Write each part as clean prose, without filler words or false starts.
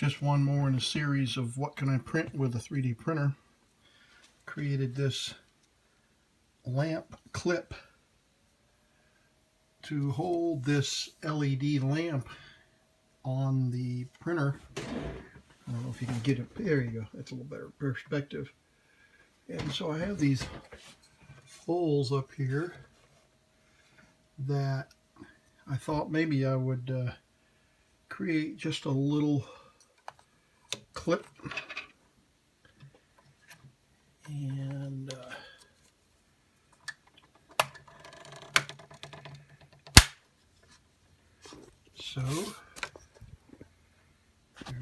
Just one more in a series of what can I print with a 3D printer. Created this lamp clip to hold this LED lamp on the printer. I don't know if you can get it. There you go. That's a little better perspective. And so I have these holes up here that I thought maybe I would create just a little clip, and so there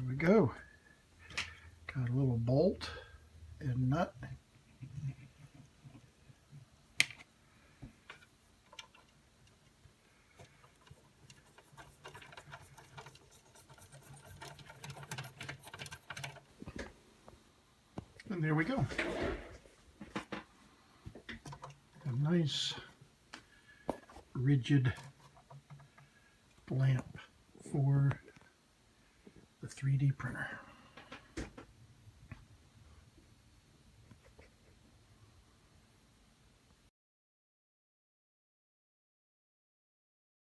we go. Got a little bolt and nut. And there we go. A nice rigid lamp for the 3D printer.